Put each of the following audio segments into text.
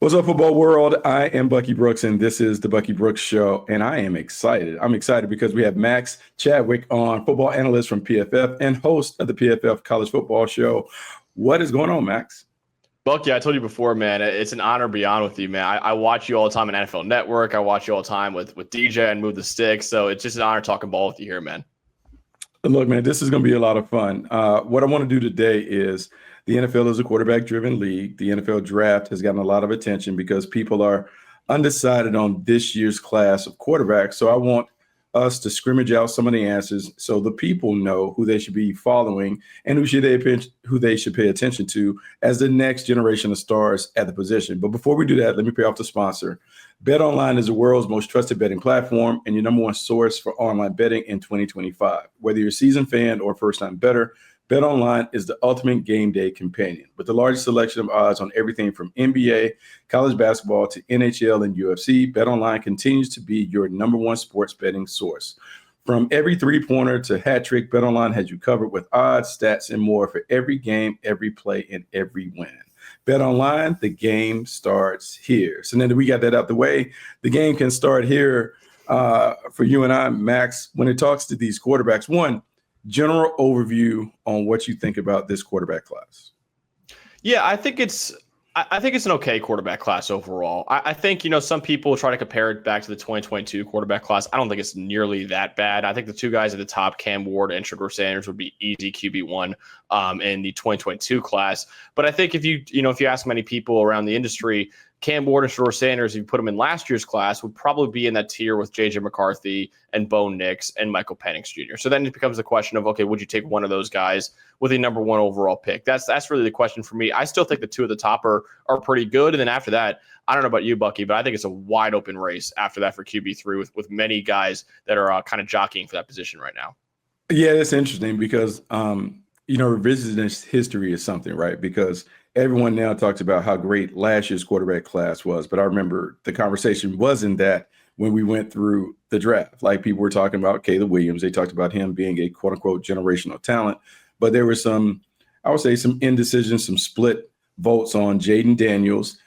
What's up, football world? I am Bucky Brooks, and this is the Bucky Brooks Show. And I am excited. I'm excited because we have Max Chadwick on, football analyst from PFF and host of the PFF College Football Show. What is going on, Max? Bucky, I told you before, man, it's an honor to be on with you, man. I watch you all the time on NFL Network. I watch you all the time with DJ and Move the Stick. So it's just an honor talking ball with you here, man. Look, man, this is going to be a lot of fun. What I want to do today is the NFL is a quarterback-driven league. The NFL draft has gotten a lot of attention because people are undecided on this year's class of quarterbacks. So I want us to scrimmage out some of the answers so the people know who they should be following and who they should pay attention to as the next generation of stars at the position. But before we do that, let me pay off the sponsor. BetOnline is the world's most trusted betting platform and your number one source for online betting in 2025. Whether you're a seasoned fan or first-time bettor, BetOnline is the ultimate game day companion. With the largest selection of odds on everything from NBA, college basketball to NHL and UFC, BetOnline continues to be your number one sports betting source. From every three-pointer to hat trick, BetOnline has you covered with odds, stats, and more for every game, every play, and every win. BetOnline, the game starts here. So now that we got that out the way, the game can start here for you and I, Max, when it talks to these quarterbacks. One, general overview on what you think about this quarterback class. Yeah, I think it's an okay quarterback class overall. I think, some people try to compare it back to the 2022 quarterback class. I don't think it's nearly that bad. I think the two guys at the top, Cam Ward and Shedeur Sanders, would be easy QB1 in the 2022 class. But I think if you ask many people around the industry, Cam Ward and Shedeur Sanders, if you put them in last year's class, would probably be in that tier with J.J. McCarthy and Bo Nix and Michael Penix Jr. So then it becomes the question of, okay, would you take one of those guys with a number one overall pick? That's really the question for me. I still think the two at the top are pretty good. And then after that, I don't know about you, Bucky, but I think it's a wide open race after that for QB3 with many guys that are kind of jockeying for that position right now. Yeah, that's interesting because, revisionist history is something, right? Because everyone now talks about how great last year's quarterback class was, but I remember the conversation wasn't that when we went through the draft. Like, people were talking about Caleb Williams. They talked about him being a quote-unquote generational talent, but there were some indecision, some split votes on Jaden Daniels.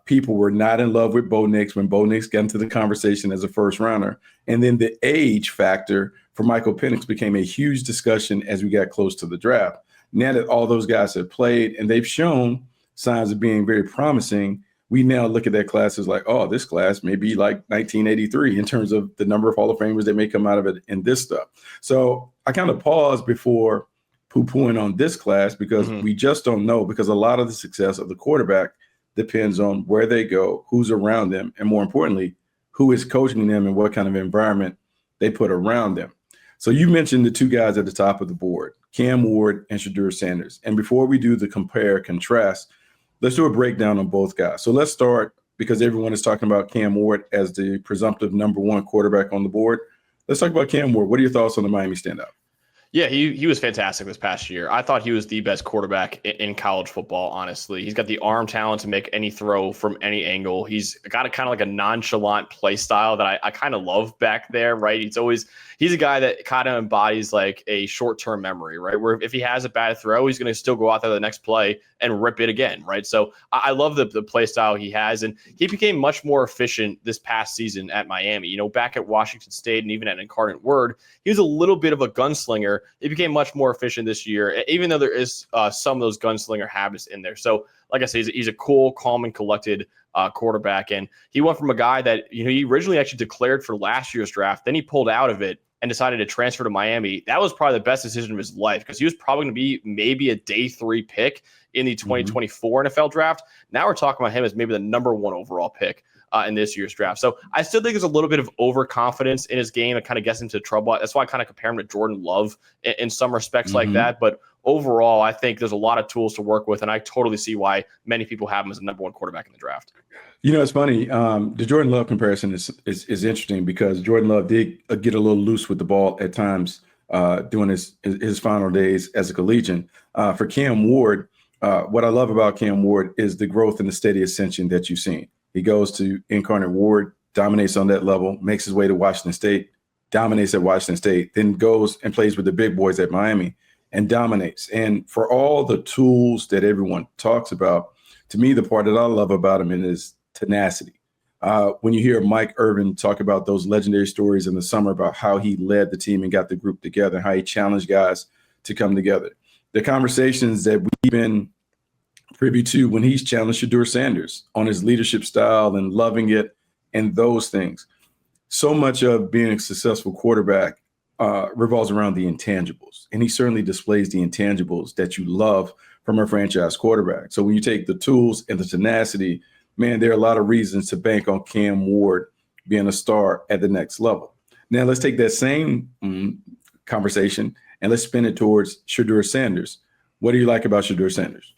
People were not in love with Bo Nix when Bo Nix got into the conversation as a first rounder. And then the age factor for Michael Penix became a huge discussion as we got close to the draft. Now that all those guys have played and they've shown signs of being very promising, we now look at that class as like, oh, this class may be like 1983 in terms of the number of Hall of Famers that may come out of it in this stuff. So I kind of paused before poo-pooing on this class because we just don't know, because a lot of the success of the quarterback depends on where they go, who's around them, and more importantly, who is coaching them and what kind of environment they put around them. So you mentioned the two guys at the top of the board, Cam Ward and Shedeur Sanders. And before we do the compare contrast, let's do a breakdown on both guys. So let's start, because everyone is talking about Cam Ward as the presumptive number one quarterback on the board. Let's talk about Cam Ward. What are your thoughts on the Miami standout? Yeah, he was fantastic this past year. I thought he was the best quarterback in college football, honestly. He's got the arm talent to make any throw from any angle. He's got a kind of like a nonchalant play style that I kind of love back there, right? He's a guy that kind of embodies like a short-term memory, right? Where if he has a bad throw, he's going to still go out there the next play and rip it again, right? So I love the play style he has, and he became much more efficient this past season at Miami. Back at Washington State and even at Incarnate Word, he was a little bit of a gunslinger. It became much more efficient this year, even though there is some of those gunslinger habits in there. So, like I say, he's a cool, calm, and collected quarterback. And he went from a guy that, he originally actually declared for last year's draft. Then he pulled out of it and decided to transfer to Miami. That was probably the best decision of his life, because he was probably going to be maybe a day 3 pick in the 2024 NFL draft. Now we're talking about him as maybe the number 1 overall pick in this year's draft. So I still think there's a little bit of overconfidence in his game that kind of gets into trouble. That's why I kind of compare him to Jordan Love in some respects like that. But overall, I think there's a lot of tools to work with, and I totally see why many people have him as a number 1 quarterback in the draft. It's funny. The Jordan Love comparison is interesting, because Jordan Love did get a little loose with the ball at times during his final days as a collegian. For Cam Ward, what I love about Cam Ward is the growth and the steady ascension that you've seen. He goes to Incarnate Word, dominates on that level, makes his way to Washington State, dominates at Washington State, then goes and plays with the big boys at Miami and dominates. And for all the tools that everyone talks about to me, the part that I love about him is tenacity. When you hear Mike Irvin talk about those legendary stories in the summer about how he led the team and got the group together, how he challenged guys to come together, the conversations that we've been privy to when he's challenged Shedeur Sanders on his leadership style and loving it and those things. So much of being a successful quarterback revolves around the intangibles, and he certainly displays the intangibles that you love from a franchise quarterback. So when you take the tools and the tenacity, man, there are a lot of reasons to bank on Cam Ward being a star at the next level. Now, let's take that same conversation and let's spin it towards Shedeur Sanders. What do you like about Shedeur Sanders?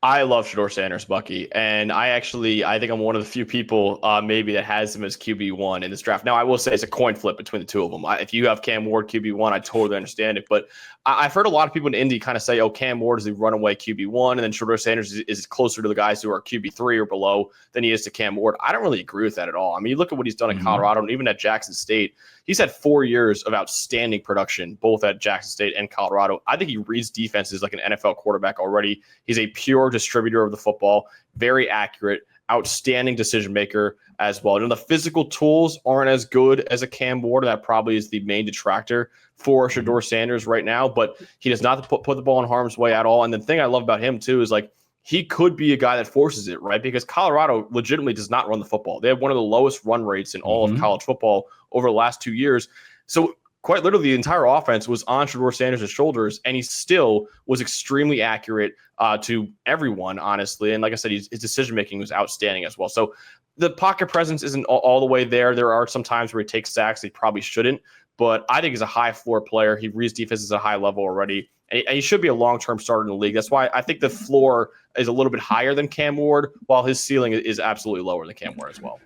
I love Shedeur Sanders, Bucky, and I think I'm one of the few people maybe that has him as QB1 in this draft. Now, I will say it's a coin flip between the two of them. If you have Cam Ward QB1, I totally understand it, but I've heard a lot of people in Indy kind of say, oh, Cam Ward is the runaway QB1, and then Shedeur Sanders is closer to the guys who are QB3 or below than he is to Cam Ward. I don't really agree with that at all. I mean, you look at what he's done in Colorado and even at Jackson State. He's had 4 years of outstanding production, both at Jackson State and Colorado. I think he reads defenses like an NFL quarterback already. He's a pure distributor of the football, very accurate, outstanding decision maker as well. The physical tools aren't as good as a Cam Ward. That probably is the main detractor for Shedeur Sanders right now, but he does not put the ball in harm's way at all. And the thing I love about him too is like he could be a guy that forces it, right? Because Colorado legitimately does not run the football. They have one of the lowest run rates in all of college football over the last 2 years. So quite literally the entire offense was on Shedeur Sanders' shoulders, and he still was extremely accurate to everyone, honestly. And like I said, his decision-making was outstanding as well. So the pocket presence isn't all the way there. There are some times where he takes sacks he probably shouldn't, but I think he's a high floor player. He reads defenses at a high level already, and he should be a long-term starter in the league. That's why I think the floor is a little bit higher than Cam Ward, while his ceiling is absolutely lower than Cam Ward as well.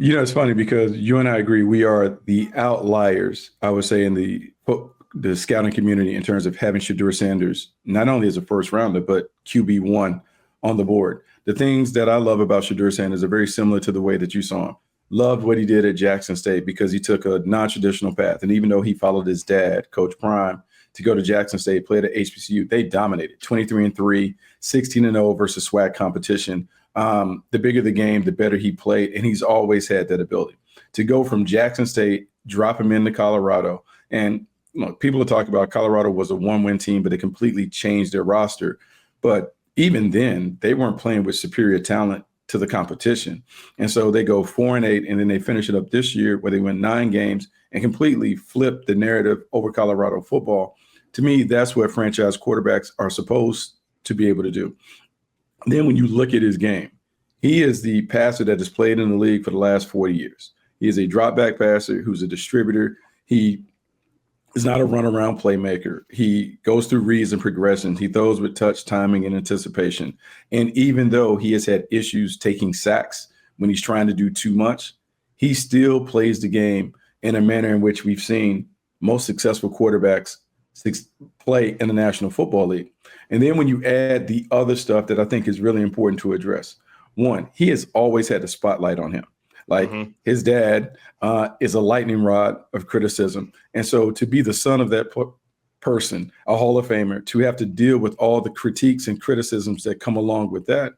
You know, it's funny because you and I agree we are the outliers, I would say, in the scouting community in terms of having Shedeur Sanders not only as a first rounder, but QB1 on the board. The things that I love about Shedeur Sanders are very similar to the way that you saw him. Loved what he did at Jackson State because he took a non-traditional path. And even though he followed his dad, Coach Prime, to go to Jackson State, played at HBCU, they dominated 23-3, 16-0 versus SWAC competition. The bigger the game, the better he played, and he's always had that ability to go from Jackson State, drop him into Colorado. And people are talking about Colorado was a one-win team, but they completely changed their roster. But even then, they weren't playing with superior talent to the competition. And so they go 4-8, and then they finish it up this year where they win 9 games and completely flip the narrative over Colorado football. To me, that's what franchise quarterbacks are supposed to be able to do. Then when you look at his game, he is the passer that has played in the league for the last 40 years. He is a drop back passer who's a distributor. He is not a runaround playmaker. He goes through reads and progressions. He throws with touch, timing, and anticipation. And even though he has had issues taking sacks when he's trying to do too much, he still plays the game in a manner in which we've seen most successful quarterbacks play in the National Football League. And then when you add the other stuff that I think is really important to address, one, he has always had the spotlight on him. Like his dad is a lightning rod of criticism. And so to be the son of that person, a Hall of Famer, to have to deal with all the critiques and criticisms that come along with that,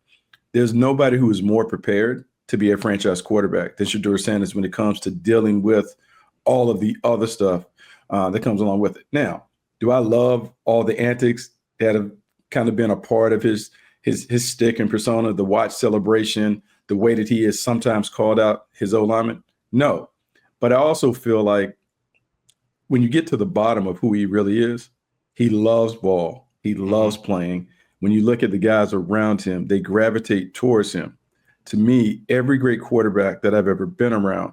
there's nobody who is more prepared to be a franchise quarterback than Shedeur Sanders when it comes to dealing with all of the other stuff that comes along with it. Now, do I love all the antics that have kind of been a part of his stick and persona, the watch celebration, the way that he has sometimes called out his O-lineman? No. But I also feel like when you get to the bottom of who he really is, he loves ball. He loves playing. When you look at the guys around him, they gravitate towards him. To me, every great quarterback that I've ever been around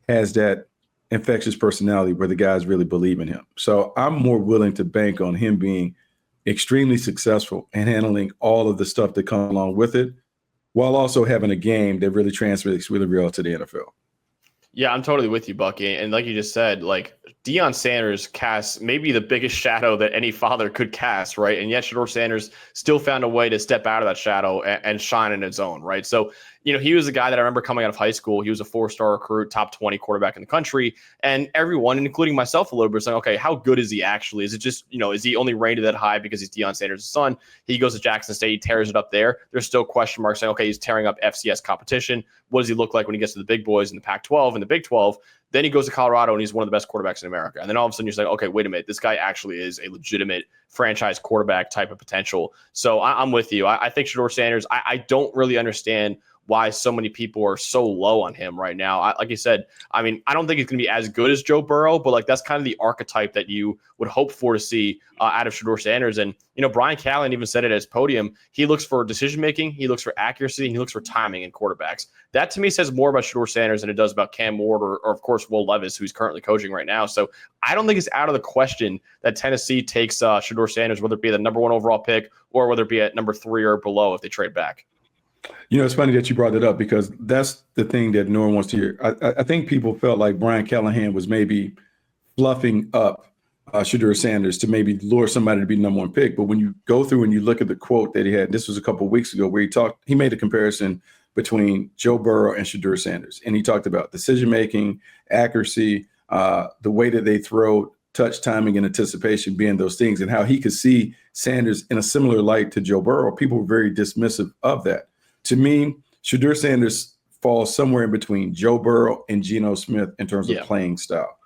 has that infectious personality where the guys really believe in him. So I'm more willing to bank on him being extremely successful and handling all of the stuff that comes along with it, while also having a game that really translates really real to the NFL. Yeah, I'm totally with you, Bucky. And like you just said, like Deion Sanders casts maybe the biggest shadow that any father could cast, right? And yet Shedeur Sanders still found a way to step out of that shadow and shine in his own, right? So he was a guy that I remember coming out of high school. He was a 4-star recruit, top 20 quarterback in the country. And everyone, including myself a little bit, was saying, okay, how good is he actually? Is it just, is he only rated that high because he's Deion Sanders' son? He goes to Jackson State, he tears it up there. There's still question marks saying, okay, he's tearing up FCS competition. What does he look like when he gets to the big boys in the Pac-12 and the Big 12? Then he goes to Colorado and he's one of the best quarterbacks in America. And then all of a sudden you're like, okay, wait a minute. This guy actually is a legitimate franchise quarterback type of potential. So I'm with you. I think Shedeur Sanders, I don't really understand why so many people are so low on him right now. Like you said, I don't think he's going to be as good as Joe Burrow, but that's kind of the archetype that you would hope for to see out of Shedeur Sanders. And, Brian Callahan even said it at his podium. He looks for decision-making, he looks for accuracy, and he looks for timing in quarterbacks. That to me says more about Shedeur Sanders than it does about Cam Ward or of course, Will Levis, who's currently coaching right now. So I don't think it's out of the question that Tennessee takes Shedeur Sanders, whether it be the number 1 overall pick or whether it be at number 3 or below if they trade back. It's funny that you brought it up because that's the thing that no one wants to hear. I think people felt like Brian Callahan was maybe fluffing up Shedeur Sanders to maybe lure somebody to be number 1 pick. But when you go through and you look at the quote that he had, this was a couple of weeks ago, where he made a comparison between Joe Burrow and Shedeur Sanders. And he talked about decision-making, accuracy, the way that they throw, touch, timing, and anticipation being those things, and how he could see Sanders in a similar light to Joe Burrow. People were very dismissive of that. To me, Shedeur Sanders falls somewhere in between Joe Burrow and Geno Smith in terms of playing style.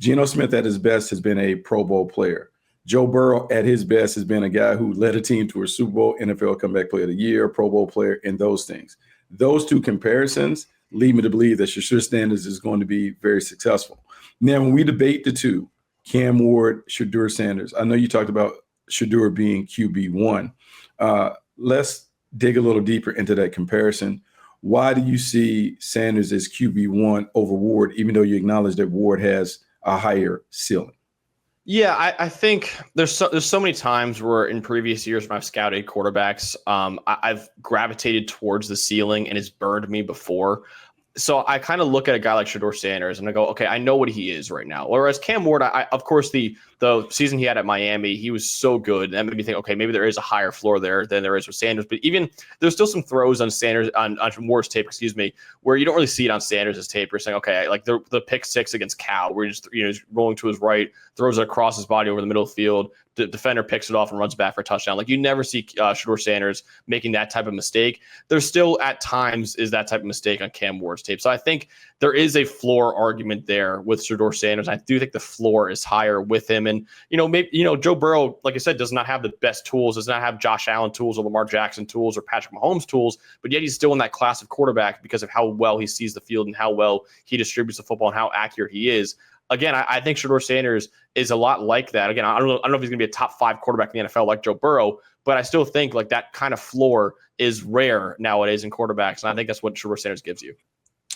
Geno Smith at his best has been a Pro Bowl player. Joe Burrow at his best has been a guy who led a team to a Super Bowl, NFL Comeback Player of the Year, Pro Bowl player, and those things. Those two comparisons lead me to believe that Shedeur Sanders is going to be very successful. Now, when we debate the two, Cam Ward, Shedeur Sanders, I know you talked about Shedeur being QB1. Let's dig a little deeper into that comparison. Why do you see Sanders as QB1 over Ward, even though you acknowledge that Ward has a higher ceiling? Yeah, I think there's so many times where in previous years when I've scouted quarterbacks, I've gravitated towards the ceiling and it's burned me before. So I kind of look at a guy like Shedeur Sanders and I go, okay, I know what he is right now. Whereas Cam Ward, of course, the season he had at Miami, he was so good. And that made me think, okay, maybe there is a higher floor there than there is with Sanders. But even there's still some throws on Sanders on Ward's tape, where you don't really see it on Sanders' tape. You're saying, okay, like the pick 6 against Cal, where he's rolling to his right, throws it across his body over the middle of the field. The defender picks it off and runs back for a touchdown. Like you never see Shedeur Sanders making that type of mistake. There's still at times is that type of mistake on Cam Ward's tape. So I think there is a floor argument there with Shedeur Sanders. I do think the floor is higher with him. And, maybe, Joe Burrow, like I said, does not have the best tools, does not have Josh Allen tools or Lamar Jackson tools or Patrick Mahomes tools, but yet he's still in that class of quarterback because of how well he sees the field and how well he distributes the football and how accurate he is. Again, I think Shedeur Sanders is a lot like that. Again, I don't know if he's going to be a top 5 quarterback in the NFL like Joe Burrow, but I still think like that kind of floor is rare nowadays in quarterbacks, and I think that's what Shedeur Sanders gives you.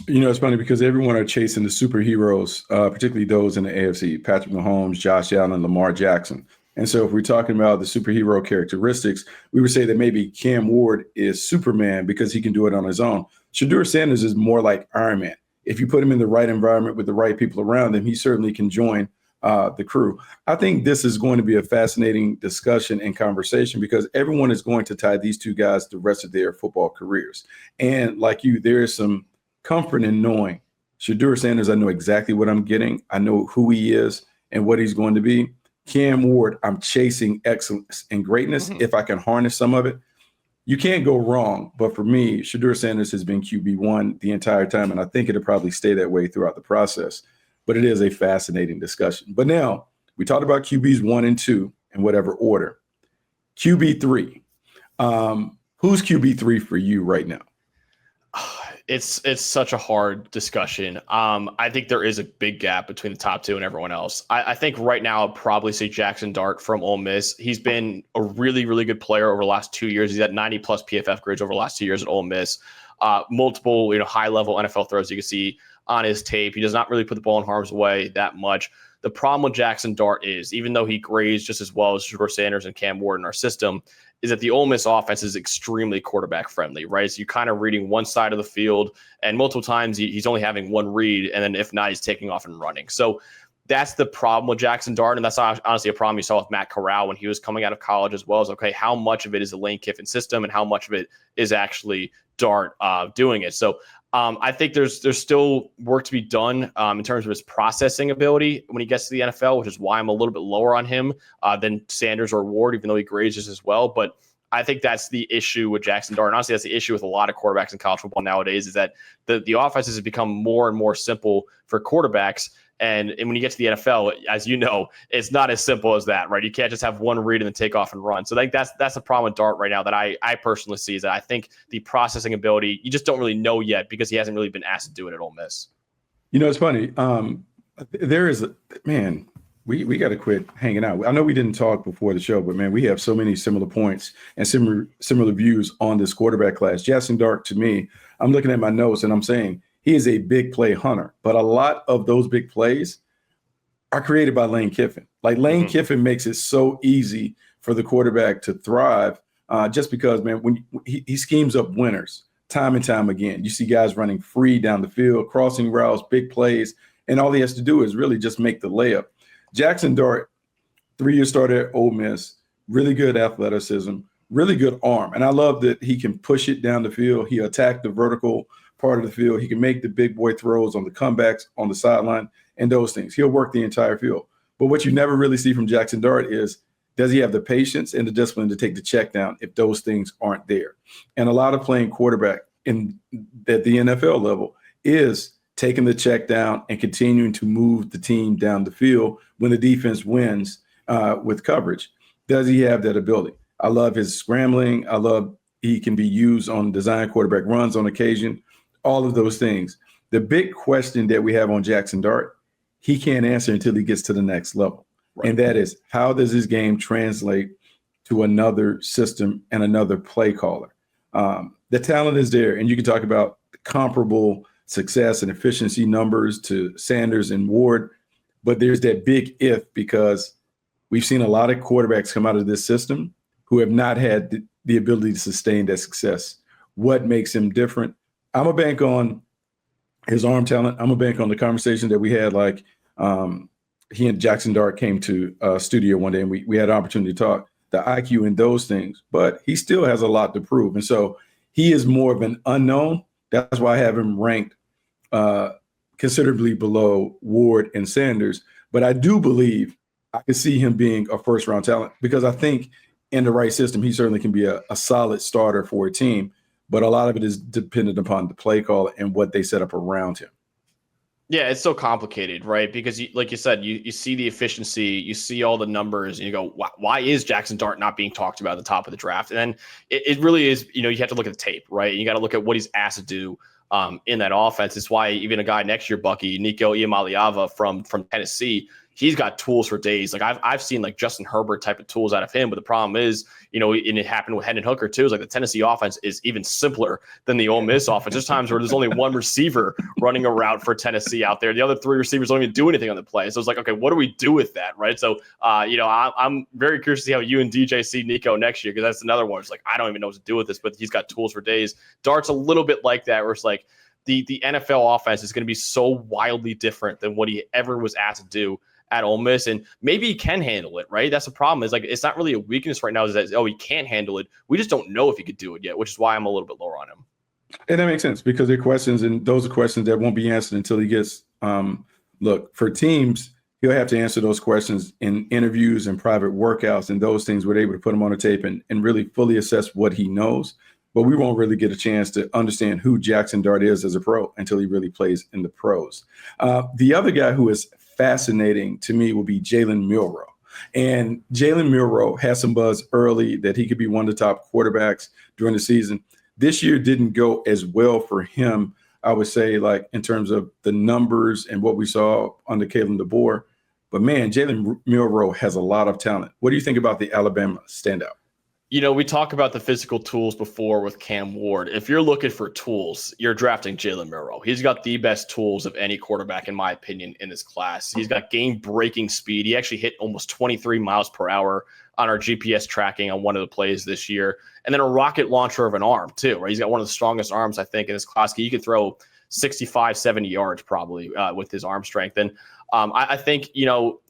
It's funny because everyone are chasing the superheroes, particularly those in the AFC, Patrick Mahomes, Josh Allen, Lamar Jackson. And so if we're talking about the superhero characteristics, we would say that maybe Cam Ward is Superman because he can do it on his own. Shedeur Sanders is more like Iron Man. If you put him in the right environment with the right people around him, he certainly can join the crew. I think this is going to be a fascinating discussion and conversation because everyone is going to tie these two guys the rest of their football careers. And like you, there is some comfort in knowing Shedeur Sanders, I know exactly what I'm getting. I know who he is and what he's going to be. Cam Ward, I'm chasing excellence and greatness. If I can harness some of it, you can't go wrong. But for me, Shedeur Sanders has been QB1 the entire time, and I think it'll probably stay that way throughout the process. But it is a fascinating discussion. But now we talked about QBs 1 and 2 in whatever order. QB3. Who's QB3 for you right now? It's such a hard discussion. I think there is a big gap between the top 2 and everyone else. I think right now I'd probably say Jaxson Dart from Ole Miss. He's been a really, really good player over the last 2 years. He's had 90 plus PFF grades over the last 2 years at Ole Miss. Multiple, high level NFL throws you can see on his tape. He does not really put the ball in harm's way that much. The problem with Jaxson Dart is, even though he grades just as well as Shedeur Sanders and Cam Ward in our system, is that the Ole Miss offense is extremely quarterback friendly, right? So you're kind of reading one side of the field, and multiple times he's only having one read, and then if not, he's taking off and running. So that's the problem with Jaxson Dart, and that's honestly a problem you saw with Matt Corral when he was coming out of college as well. As okay, how much of it is the Lane Kiffin system, and how much of it is actually Dart doing it. So I think there's still work to be done in terms of his processing ability when he gets to the NFL, which is why I'm a little bit lower on him than Sanders or Ward, even though he grades just as well. But I think that's the issue with Jaxson Dart. And honestly, that's the issue with a lot of quarterbacks in college football nowadays, is that the offenses have become more and more simple for quarterbacks. And when you get to the NFL, as you know, it's not as simple as that, right? You can't just have one read and then take off and run. So I think that's the problem with Dart right now that I personally see, is that I think the processing ability, you just don't really know yet because he hasn't really been asked to do it at Ole Miss. It's funny. There is man, we got to quit hanging out. I know we didn't talk before the show, but man, we have so many similar points and similar views on this quarterback class. Jaxson Dart, to me, I'm looking at my notes and I'm saying he is a big play hunter, but a lot of those big plays are created by Lane Kiffin. Like Lane Kiffin makes it so easy for the quarterback to thrive, just because, man, when he schemes up winners time and time again. You see guys running free down the field, crossing routes, big plays, and all he has to do is really just make the layup. Jaxson Dart, 3-year starter at Ole Miss, really good athleticism, really good arm. And I love that he can push it down the field. He attacked the vertical part of the field. He can make the big boy throws on the comebacks, on the sideline, and those things. He'll work the entire field. But what you never really see from Jaxson Dart is, does he have the patience and the discipline to take the check down if those things aren't there? And a lot of playing quarterback at the NFL level is taking the check down and continuing to move the team down the field when the defense wins with coverage. Does he have that ability? I love his scrambling. I love he can be used on design quarterback runs on occasion, all of those things. The big question that we have on Jaxson Dart, he can't answer until he gets to the next level. Right. And that is, how does his game translate to another system and another play caller? The talent is there, and you can talk about comparable success and efficiency numbers to Sanders and Ward, but there's that big if, because we've seen a lot of quarterbacks come out of this system who have not had the ability to sustain that success. What makes him different? I'm a bank on his arm talent. I'm a bank on the conversation that we had, like he and Jaxson Dart came to a studio one day and we had an opportunity to talk, the IQ and those things, but he still has a lot to prove. And so he is more of an unknown. That's why I have him ranked considerably below Ward and Sanders. But I do believe I can see him being a first-round talent, because I think in the right system, he certainly can be a solid starter for a team. But a lot of it is dependent upon the play call and what they set up around him. Yeah, it's so complicated, right? Because, like you said, you see the efficiency, you see all the numbers, and you go, why is Jaxson Dart not being talked about at the top of the draft? And then it really is, you have to look at the tape, right? You got to look at what he's asked to do in that offense. It's why even a guy next year, Bucky, Nico Iamaleava from Tennessee, he's got tools for days. Like I've seen like Justin Herbert type of tools out of him, but the problem is, and it happened with Hendon Hooker too, is like the Tennessee offense is even simpler than the Ole Miss offense. There's times where there's only one receiver running a route for Tennessee out there. The other three receivers don't even do anything on the play. So it's like, okay, what do we do with that, right? So, I'm very curious to see how you and DJ see Nico next year, because that's another one. It's like, I don't even know what to do with this, but he's got tools for days. Dart's a little bit like that, where it's like the NFL offense is going to be so wildly different than what he ever was asked to do at Ole Miss, and maybe he can handle it, right? That's the problem. Is like, it's not really a weakness right now, is that, he can't handle it. We just don't know if he could do it yet, which is why I'm a little bit lower on him. And that makes sense, because they're questions, and those are questions that won't be answered until he gets, look, for teams, he'll have to answer those questions in interviews and private workouts and those things where they're able to put him on the tape and really fully assess what he knows. But we won't really get a chance to understand who Jaxson Dart is as a pro until he really plays in the pros. The other guy who is fascinating to me will be Jalen Milroe. And Jalen Milroe had some buzz early that he could be one of the top quarterbacks during the season. This year didn't go as well for him, I would say, like in terms of the numbers and what we saw under Kalen DeBoer. But man, Jalen Milroe has a lot of talent. What do you think about the Alabama standout? We talk about the physical tools before with Cam Ward. If you're looking for tools, you're drafting Jalen Milroe. He's got the best tools of any quarterback, in my opinion, in this class. He's got game-breaking speed. He actually hit almost 23 miles per hour on our GPS tracking on one of the plays this year. And then a rocket launcher of an arm, too, right? He's got one of the strongest arms, I think, in this class. He could throw 65, 70 yards probably with his arm strength. And I think,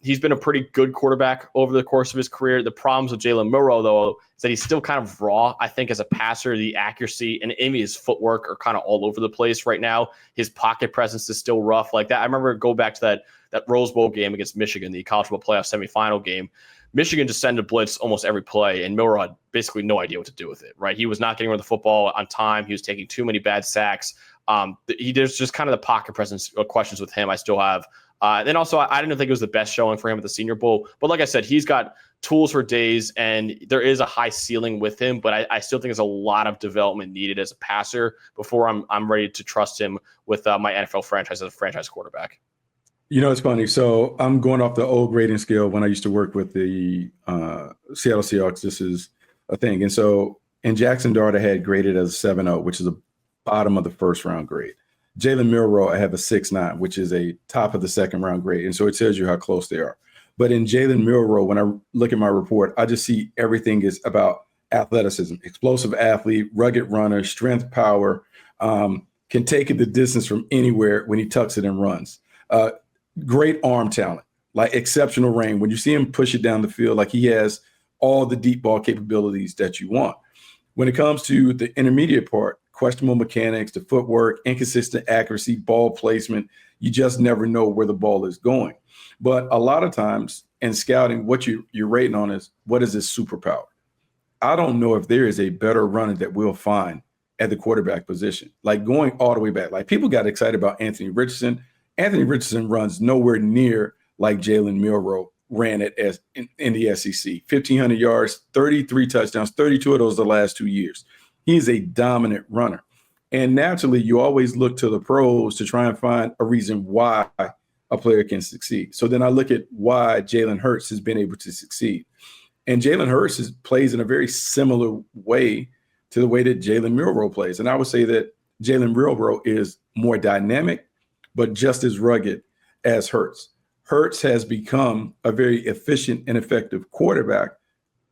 he's been a pretty good quarterback over the course of his career. The problems with Jalen Milroe, though, is that he's still kind of raw. I think as a passer, the accuracy and maybe his footwork are kind of all over the place right now. His pocket presence is still rough like that. I remember go back to that Rose Bowl game against Michigan, the college football playoff semifinal game. Michigan just sent a blitz almost every play, and Milroe had basically no idea what to do with it, right? He was not getting rid of the football on time. He was taking too many bad sacks. There's just kind of the pocket presence questions with him I still have. Then also, I didn't think it was the best showing for him at the Senior Bowl. But like I said, he's got tools for days, and there is a high ceiling with him. But I still think there's a lot of development needed as a passer before I'm ready to trust him with my NFL franchise as a franchise quarterback. It's funny. So I'm going off the old grading scale when I used to work with the Seattle Seahawks. This is a thing. And so in Jaxson Dart, I had graded as a 7.0, which is a bottom of the first round grade. Jalen Milroe, I have a 6.9, which is a top of the second round grade. And so it tells you how close they are. But in Jalen Milroe, when I look at my report, I just see everything is about athleticism, explosive athlete, rugged runner, strength, power, can take it the distance from anywhere when he tucks it and runs. Great arm talent, like exceptional range. When you see him push it down the field, like he has all the deep ball capabilities that you want. When it comes to the intermediate part, questionable mechanics, the footwork, inconsistent accuracy, ball placement, you just never know where the ball is going. But a lot of times in scouting, what you're rating on is, what is his superpower? I don't know if there is a better runner that we'll find at the quarterback position. Like going all the way back, like people got excited about Anthony Richardson. Anthony Richardson runs nowhere near like Jalen Milroe ran it as in the SEC. 1,500 yards, 33 touchdowns, 32 of those the last 2 years. He's a dominant runner. And naturally, you always look to the pros to try and find a reason why a player can succeed. So then I look at why Jalen Hurts has been able to succeed. And Jalen Hurts plays in a very similar way to the way that Jalen Milroe plays. And I would say that Jalen Milroe is more dynamic, but just as rugged as Hurts. Hurts has become a very efficient and effective quarterback,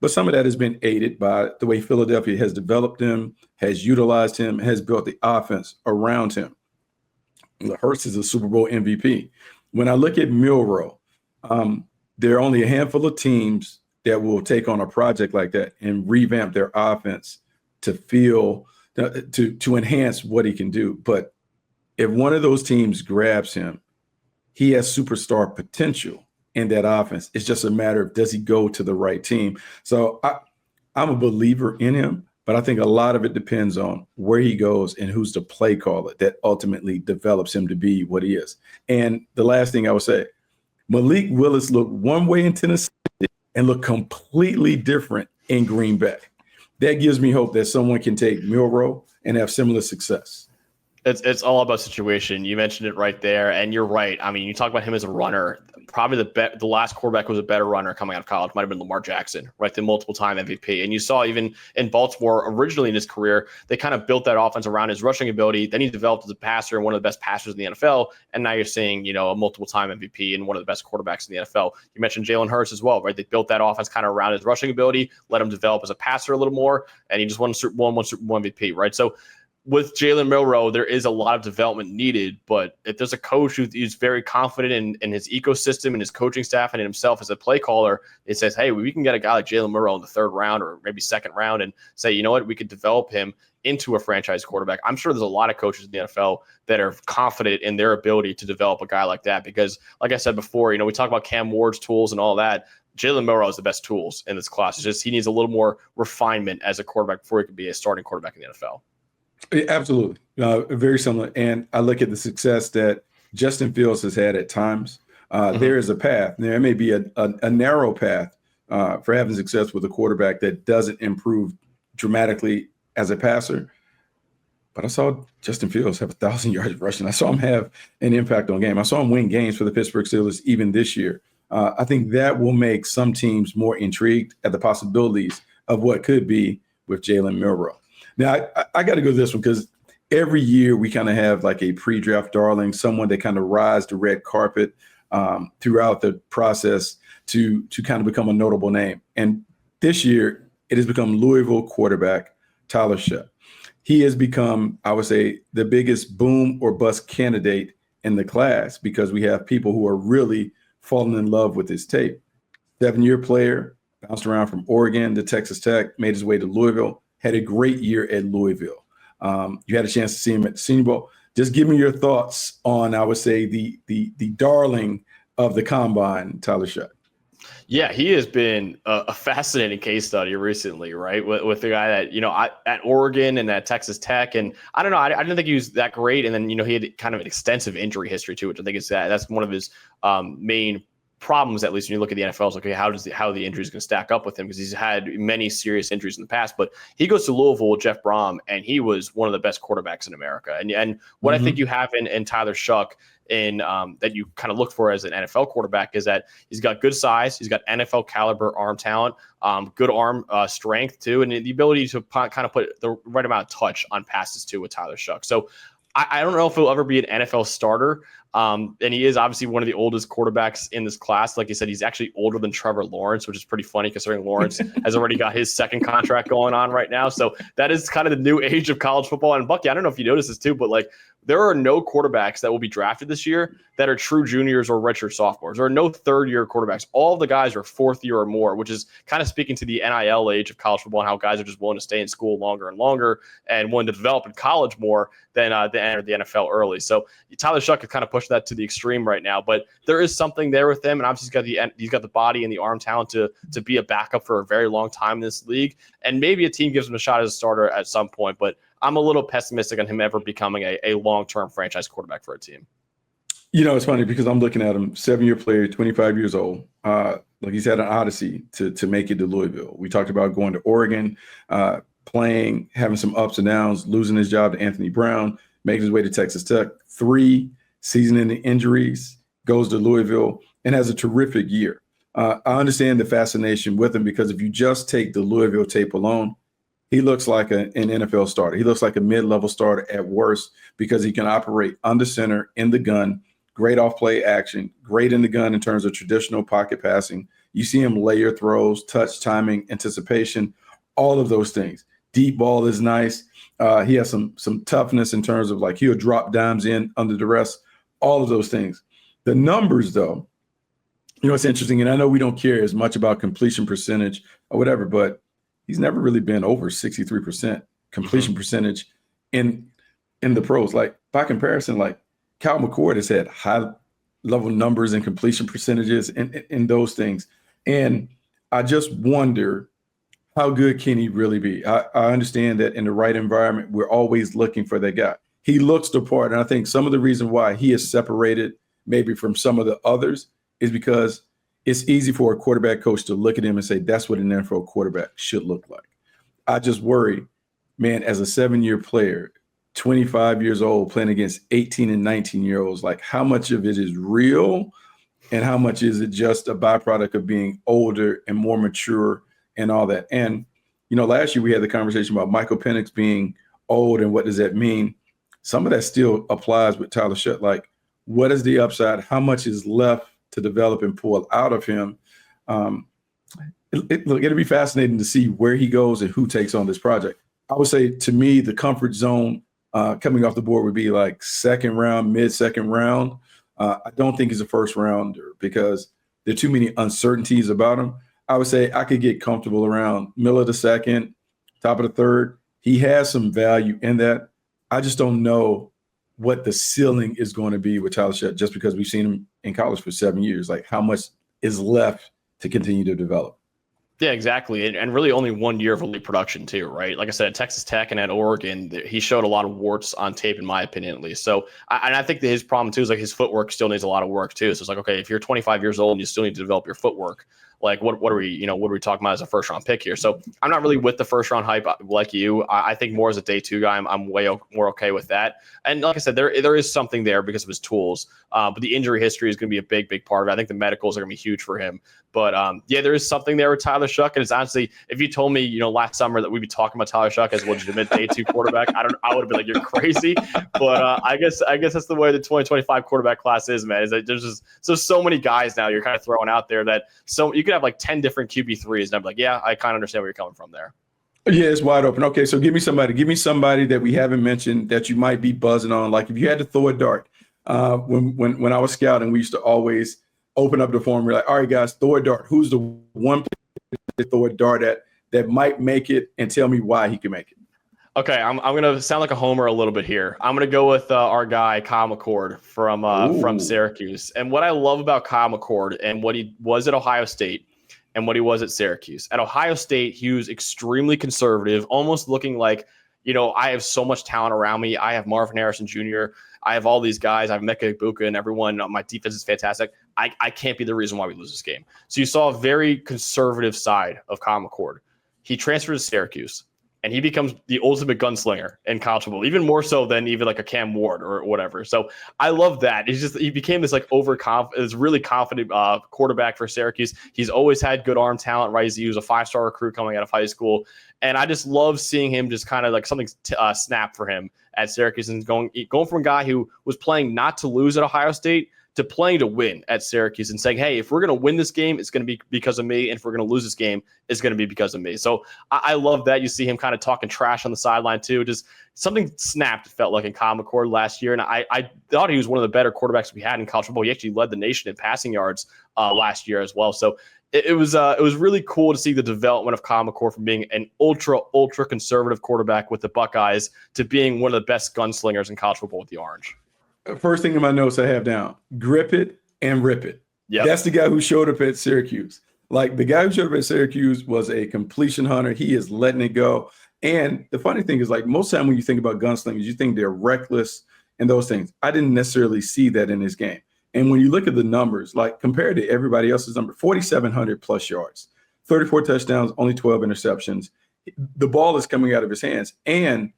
but some of that has been aided by the way Philadelphia has developed him, has utilized him, has built the offense around him. Hurts is a Super Bowl MVP. When I look at Milroe, there are only a handful of teams that will take on a project like that and revamp their offense to enhance what he can do. But if one of those teams grabs him, he has superstar potential in that offense. It's just a matter of, does he go to the right team? So I'm a believer in him, but I think a lot of it depends on where he goes and who's the play caller that ultimately develops him to be what he is. And the last thing I would say, Malik Willis looked one way in Tennessee and looked completely different in Green Bay. That gives me hope that someone can take Milroe and have similar success. It's all about situation. You mentioned it right there, and you're right. I mean, you talk about him as a runner. Probably the last quarterback was a better runner coming out of college. Might have been Lamar Jackson, right? The multiple-time MVP. And you saw even in Baltimore, originally in his career, they kind of built that offense around his rushing ability. Then he developed as a passer and one of the best passers in the NFL. And now you're seeing, a multiple-time MVP and one of the best quarterbacks in the NFL. You mentioned Jalen Hurts as well, right? They built that offense kind of around his rushing ability, let him develop as a passer a little more, and he just won Super Bowl MVP, right? So with Jalen Milroe, there is a lot of development needed, but if there's a coach who's very confident in his ecosystem and his coaching staff and in himself as a play caller, it says, hey, we can get a guy like Jalen Milroe in the third round or maybe second round and say, you know what, we could develop him into a franchise quarterback. I'm sure there's a lot of coaches in the NFL that are confident in their ability to develop a guy like that because, like I said before, we talk about Cam Ward's tools and all that. Jalen Milroe is the best tools in this class. It's just he needs a little more refinement as a quarterback before he can be a starting quarterback in the NFL. Yeah, absolutely. Very similar. And I look at the success that Justin Fields has had at times. There is a path. There may be a narrow path for having success with a quarterback that doesn't improve dramatically as a passer. But I saw Justin Fields have 1,000 yards rushing. I saw him have an impact on game. I saw him win games for the Pittsburgh Steelers even this year. I think that will make some teams more intrigued at the possibilities of what could be with Jalen Milroe. Now, I got to go to this one because every year we kind of have like a pre-draft darling, someone that kind of rides the red carpet throughout the process to kind of become a notable name. And this year it has become Louisville quarterback Tyler Shedeur. he has become, I would say, the biggest boom or bust candidate in the class because we have people who are really falling in love with his tape. 7-year player, bounced around from Oregon to Texas Tech, made his way to Louisville, had a great year at Louisville. You had a chance to see him at the Senior Bowl. Just give me your thoughts on, I would say, the darling of the combine, Tyler Shutt. Yeah, he has been a fascinating case study recently, right? With the guy that, at Oregon and at Texas Tech. And I don't know, I didn't think he was that great. And then, he had kind of an extensive injury history too, which I think is that's one of his main problems, at least when you look at the NFL. It's like, okay, how the injuries going to stack up with him? Because he's had many serious injuries in the past. But he goes to Louisville with Jeff Brom, and he was one of the best quarterbacks in America. And what I think you have in Tyler Shuck that you kind of look for as an NFL quarterback is that he's got good size, he's got NFL caliber arm talent, good arm strength too, and the ability to kind of put the right amount of touch on passes too with Tyler Shuck. So I don't know if he'll ever be an NFL starter. And he is obviously one of the oldest quarterbacks in this class. Like you said, he's actually older than Trevor Lawrence, which is pretty funny considering Lawrence has already got his second contract going on right now. So that is kind of the new age of college football. And Bucky, I don't know if you noticed this too, but like there are no quarterbacks that will be drafted this year that are true juniors or redshirt sophomores. There are no third-year quarterbacks. All of the guys are fourth year or more, which is kind of speaking to the NIL age of college football and how guys are just willing to stay in school longer and longer and willing to develop in college more than enter the NFL early. So Tyler Shuck has kind of pushed that to the extreme right now, but there is something there with him, and obviously he's got the body and the arm talent to be a backup for a very long time in this league, and maybe a team gives him a shot as a starter at some point, but I'm a little pessimistic on him ever becoming a long-term franchise quarterback for a team. It's funny because I'm looking at him, 7-year player, 25 years old. Like he's had an odyssey to make it to Louisville. We talked about going to Oregon, playing, having some ups and downs, losing his job to Anthony Brown, making his way to Texas Tech, 3 season-ending injuries, goes to Louisville, and has a terrific year. I understand the fascination with him because if you just take the Louisville tape alone, he looks like an NFL starter. He looks like a mid-level starter at worst because he can operate under center, in the gun, great off-play action, great in the gun in terms of traditional pocket passing. You see him layer throws, touch timing, anticipation, all of those things. Deep ball is nice. He has some toughness in terms of like he'll drop dimes in under duress, all of those things. The numbers, though, it's interesting, and I know we don't care as much about completion percentage or whatever, but he's never really been over 63% completion percentage in the pros. Like by comparison, like Cal McCord has had high level numbers and completion percentages in those things. And I just wonder how good can he really be? I understand that in the right environment, we're always looking for that guy. He looks the part. And I think some of the reason why he is separated maybe from some of the others is because it's easy for a quarterback coach to look at him and say, that's what an NFL quarterback should look like. I just worry, man, as a 7-year player, 25 years old, playing against 18 and 19-year-olds, like how much of it is real and how much is it just a byproduct of being older and more mature and all that. And, last year we had the conversation about Michael Penix being old and what does that mean? Some of that still applies with Tyler Shutt. Like, what is the upside? How much is left to develop and pull out of him? It'll be fascinating to see where he goes and who takes on this project. I would say, to me, the comfort zone coming off the board would be like second round, mid-second round. I don't think he's a first rounder because there are too many uncertainties about him. I would say I could get comfortable around middle of the second, top of the third. He has some value in that. I just don't know what the ceiling is going to be with Tyler Shutt just because we've seen him in college for 7 years. Like how much is left to continue to develop? Yeah, exactly. And really only 1 year of elite production too, right? Like I said, at Texas Tech and at Oregon, he showed a lot of warts on tape, in my opinion, at least. So, I think that his problem too is like his footwork still needs a lot of work too. So it's like, okay, if you're 25 years old and you still need to develop your footwork, like what are we talking about as a first round pick here? So I'm not really with the first round hype like you. I think more as a day 2 guy, I'm way more okay with that. And like I said, there is something there because of his tools. But the injury history is going to be a big part of it. I think the medicals are going to be huge for him. But yeah, there is something there with Tyler Shuck. And it's honestly, if you told me, last summer that we'd be talking about Tyler Shuck as a legitimate day 2 quarterback, I would have been like, you're crazy. But I guess that's the way the 2025 quarterback class is, man. Is that there's so many guys now you're kind of throwing out there that so you could have like 10 different QB3s, and I'm like, yeah, I kind of understand where you're coming from there. Yeah, it's wide open. Okay, so give me somebody that we haven't mentioned that you might be buzzing on. Like if you had to throw a dart, when I was scouting, we used to always open up the forum. We're like, all right, guys, throw a dart. Who's the one player to throw a dart at that might make it, and tell me why he can make it. Okay, I'm gonna sound like a homer a little bit here. I'm gonna go with our guy Kyle McCord from Syracuse. And what I love about Kyle McCord and what he was at Ohio State and what he was at Syracuse. At Ohio State, he was extremely conservative, almost looking like, I have so much talent around me. I have Marvin Harrison Jr. I have all these guys. I have Mecca Ibuka and everyone. My defense is fantastic. I can't be the reason why we lose this game. So you saw a very conservative side of Kyle McCord. He transferred to Syracuse, and he becomes the ultimate gunslinger in college football, even more so than even like a Cam Ward or whatever. So I love that. He became this like this really confident quarterback for Syracuse. He's always had good arm talent, right? He was a 5-star recruit coming out of high school. And I just love seeing him just kind of like something snap for him at Syracuse and going from a guy who was playing not to lose at Ohio State to playing to win at Syracuse and saying, hey, if we're going to win this game, it's going to be because of me. And if we're going to lose this game, it's going to be because of me. So I love that. You see him kind of talking trash on the sideline too. Just something snapped, felt like, in Kyle McCord last year. And I thought he was one of the better quarterbacks we had in college football. He actually led the nation in passing yards last year as well. So it was really cool to see the development of Kyle McCord from being an ultra conservative quarterback with the Buckeyes to being one of the best gunslingers in college football with the Orange. First thing in my notes I have down: grip it and rip it. Yeah, that's the guy who showed up at Syracuse. Like the guy who showed up at Syracuse was a completion hunter. He is letting it go. And the funny thing is, like most time when you think about gunslingers, you think they're reckless and those things. I didn't necessarily see that in his game. And when you look at the numbers, like compared to everybody else's number, 4,700 plus yards, 34 touchdowns, only 12 interceptions. The ball is coming out of his hands. And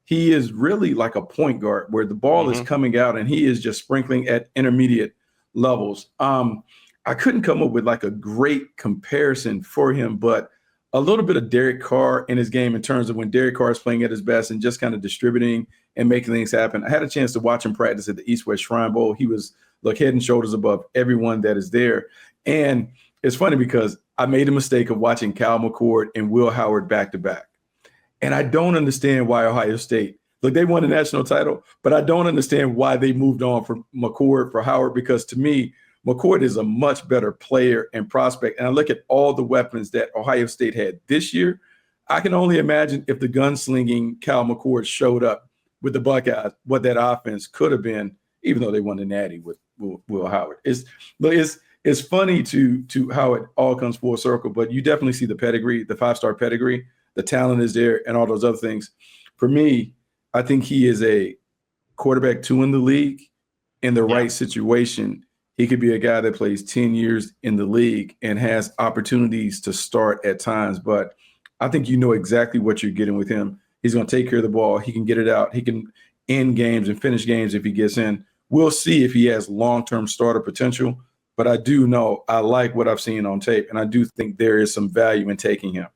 he is really like a point guard where the ball is coming out and he is just sprinkling at intermediate levels. I couldn't come up with like a great comparison for him, but a little bit of Derek Carr in his game in terms of when Derek Carr is playing at his best and just kind of distributing and making things happen. I had a chance to watch him practice at the East-West Shrine Bowl. He was like head and shoulders above everyone that is there. And it's funny because I made a mistake of watching Kyle McCord and Will Howard back to back. And I don't understand why Ohio State, look, they won a national title, but I don't understand why they moved on from McCord for Howard, because to me, McCord is a much better player and prospect. And I look at all the weapons that Ohio State had this year. I can only imagine if the gunslinging Kyle McCord showed up with the Buckeyes, what that offense could have been, even though they won the Natty with Will Howard. It's funny to how it all comes full circle, but you definitely see the pedigree, the 5-star pedigree. The talent is there and all those other things. For me, I think he is a quarterback 2 in the league. In the right situation, he could be a guy that plays 10 years in the league and has opportunities to start at times. But I think you know exactly what you're getting with him. He's going to take care of the ball. He can get it out. He can end games and finish games if he gets in. We'll see if he has long-term starter potential. But I do know I like what I've seen on tape, and I do think there is some value in taking him.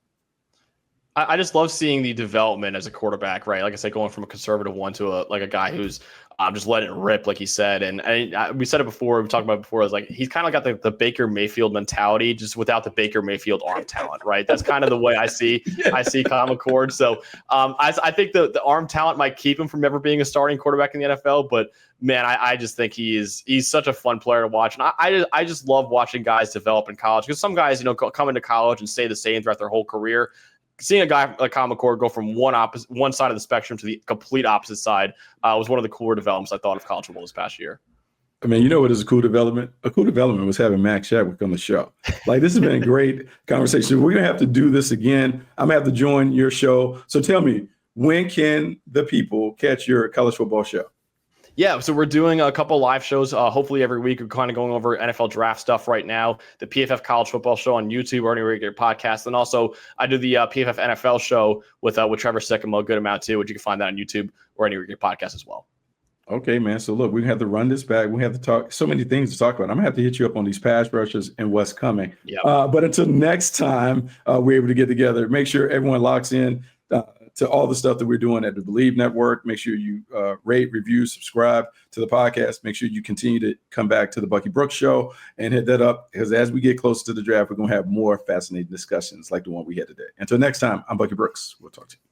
I just love seeing the development as a quarterback, right? Like I said, going from a conservative one to a guy who's just letting it rip, like he said. And we said it before, we talked about it before, is like he's kind of got the Baker Mayfield mentality, just without the Baker Mayfield arm talent, right? That's kind of the way I see Kyle McCord. So I think the arm talent might keep him from ever being a starting quarterback in the NFL, but man, I just think he's such a fun player to watch. And I just love watching guys develop in college, because some guys, come into college and stay the same throughout their whole career. Seeing a guy like Kyle McCord go from one side of the spectrum to the complete opposite side was one of the cooler developments I thought of college football this past year. I mean, you know what is a cool development? A cool development was having Max Chadwick on the show. Like, this has been a great conversation. We're going to have to do this again. I'm going to have to join your show. So tell me, when can the people catch your college football show? Yeah, so we're doing a couple live shows, hopefully every week. We're kind of going over NFL draft stuff right now, the PFF College Football Show on YouTube or anywhere you get your podcast. And also, I do the PFF NFL Show with Trevor Sycamore, a good amount too, which you can find that on YouTube or anywhere you get your podcast as well. Okay, man. So look, we have to run this back. We have to talk so many things to talk about. I'm gonna have to hit you up on these pass rushers and what's coming. But until next time, we're able to get together. Make sure everyone locks in to to all the stuff that we're doing at the Believe Network. Make sure you rate, review, subscribe to the podcast. Make sure you continue to come back to the Bucky Brooks Show and hit that up, because as we get closer to the draft, we're going to have more fascinating discussions like the one we had today. Until next time, I'm Bucky Brooks. We'll talk to you.